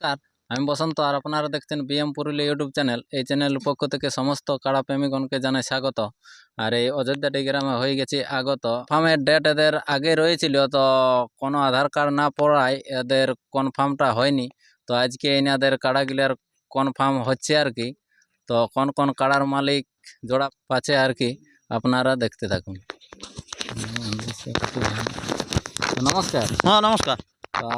নমস্কার, আমি বসন্ত আর আপনারা দেখছেন বিএম পুরুলিয়া ইউটিউব চ্যানেল। এই চ্যানেলের পক্ষ থেকে সমস্ত কাড়া প্রেমীগণকে জানাই স্বাগত। আর এই অযোধ্যাটি গ্রামে হয়ে গেছি আগত। ফার্মের ডেট এদের আগে রয়েছিল, তো কোনো আধার কার্ড না পড়ায় এদের কনফার্মটা হয়নি। তো আজকে এনাদের কাড়াগুলার কনফার্ম হচ্ছে আর কি। তো কোন কোন কাড়ার মালিক জোড়া পাচ্ছে আর কি, আপনারা দেখতে থাকুন। নমস্কার। হ্যাঁ নমস্কার, তো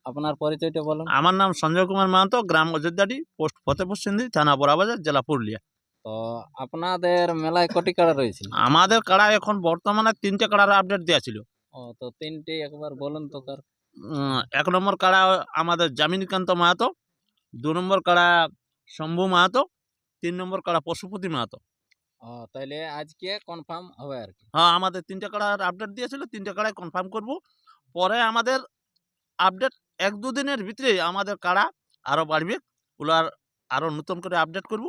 আপনার পরিচয়টা বলুন। আমার নাম সঞ্জয় কুমার মাহাতো, গ্রাম অযোধ্যাটি, পোস্ট ফতেপুর সিন্ধি, থানা বড়াবাজার, জেলা পুরুলিয়া। তো আপনাদের মেলায় কটি কাড়া রয়েছিল? আমাদের কাড়া এখন বর্তমানে 3টে কাড়ার আপডেট দেওয়া ছিল। তো তিনটি একবার বলুন তো কার। 1 নম্বর কাড়া আমাদের জামিনীকান্ত মাহাতো, 2 নম্বর কাড়া শম্ভু মাহাতো, 3 নম্বর কাড়া পশুপতি মাহাতো। তাহলে আজকে কনফার্ম হবে আর কি। হ্যাঁ, আমাদের 3টে কাড়ার আপডেট দিয়েছিল, 3টে কাড়ায় কনফার্ম করব। পরে আমাদের আপডেট 1-2 দিনের ভিতরে আমাদের কাড়া আরো বাড়বে, ওগুলার আরো নতুন করে আপডেট করব।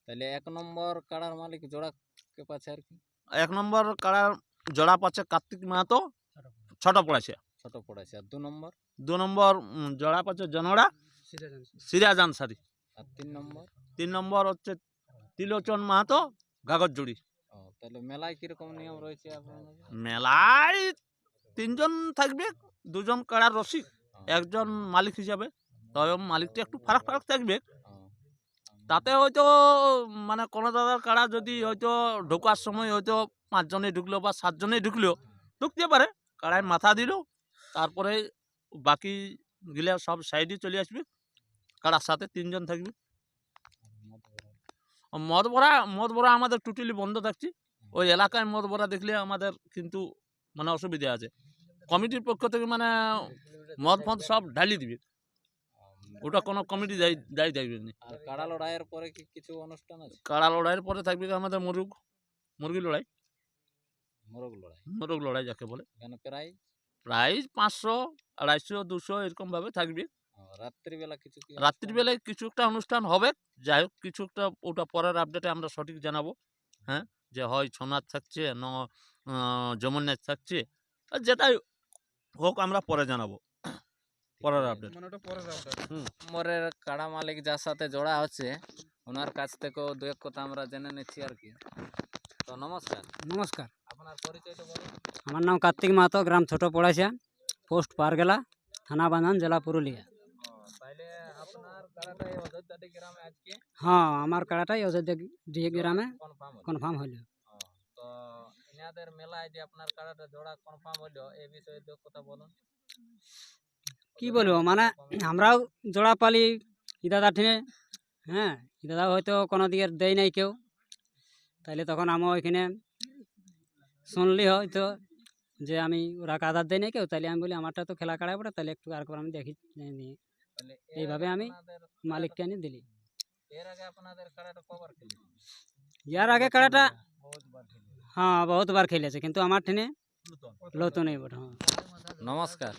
তাহলে 1 নম্বর কাড়ার মালিক জোড়া কে পাচ্ছে আর কি? 1 নম্বর কাড়ার জোড়া পাচ্ছে কার্তিক মাহাতো, ছোট পড়েছে। ছোট পড়েছে। আর 2 নম্বর? 2 নম্বর জোড়া পাচ্ছে জনড়া সিরাজ আনসারি। আর 3 নম্বর? 3 নম্বর হচ্ছে তিলোচন মাহাতো, কাগজ জুড়ি। তাহলে মেলায় কিরকম নিয়ম রয়েছে আপনাদের? মেলায় 3 জন থাকবে, 2 জন কাড়ার রসিক, 1 জন মালিক হিসাবে। তবে মালিকটা একটু ফারাক ফারাক থাকবে। তাতে হয়তো মানে কোনো দাদার কাড়া যদি হয়তো ঢোকার সময় হয়তো 5 জনে ঢুকলো বা 7 জনে ঢুকলেও ঢুকতে পারে, কাড়ায় মাথা দিল, তারপরে বাকি গিলা সব সাইডে চলে আসবে, কাড়ার সাথে 3 জন থাকবে। মদ ভরা আমাদের টোটালি বন্ধ থাকছে। ওই এলাকায় মদ ভরা দেখলে আমাদের কিন্তু মানে অসুবিধা আছে। কমিটির পক্ষ থেকে মানে মদ ফদ সব ঢালি দিবে, ওটা কোনো কমিটি দায়ী থাকবে না। আর কাড়া লড়াইয়ের পরে কি কিছু অনুষ্ঠান আছে? কাড়া লড়াইয়ের পরে থাকবে আমাদের মুরগি লড়াই, মোরগ লড়াই যাকে বলে। এখানে প্রায় প্রাইস 500, 250, 200 এরকম ভাবে থাকবে। রাত্রিবেলা কিছু কি? রাত্রিবেলায় কিছু একটা অনুষ্ঠান হবে, যাই হোক কিছু একটা, ওটা পরের আপডেটে আমরা সঠিক জানাবো। হ্যাঁ, যে হয় ছৌ নাচ থাকছে না যমুন নাচ থাকছে, আর যেটাই হোক আমরা পরে জানাবো, পরের আপডেট। নম্বরের কাড়া মালিক যার সাথে জোড়া হচ্ছে ওনার কাছ থেকেও দু এক কথা আমরা জেনে নিচ্ছি আর কি। তো নমস্কার। নমস্কার, আপনার পরিচয়টা বলুন। আমার নাম কার্তিক মাহাতো, গ্রাম ছোট পড়াইছা, পোস্ট পারগেলা, থানা বান্ধান, জেলা পুরুলিয়া। তাহলে আপনার কাড়াটাই অযোধ্যাটি গ্রামে আজকে? হ্যাঁ, আমার কাড়াটাই অযোধ্যা গ্রামে কনফার্ম কনফার্ম হইল। তো এনাদের মেলায় যে আপনার কাড়াটা জোড়া কনফার্ম হইলো, এই বিষয়ে দু কথা বলুন। কি বলবো, মানে আমরাও জোড়া পালি দাদা ঠিনে। হ্যাঁ, দাদা হয়তো কোনো দিকে দেয় নাই কেউ, তাইলে তখন আমার ওইখানে শুনলি হয়তো যে আমি ওরা আধার দেয় নাই কেউ, তাইলে আমি বলি আমারটা তো খেলা কাড়াই পড়ে, তাহলে একটু আর আমি দেখি নিয়ে তাহলে এইভাবে আমি মালিককে আনি দিলি। এর আগে আপনাদের কাড়াটা কবার খেলে? ইয়ার আগে কাড়াটা বহুতবার খেলে। হ্যাঁ বহুতবার খেলেছে, কিন্তু আমার ঠিনে লতুন এই বটে। হ্যাঁ, নমস্কার।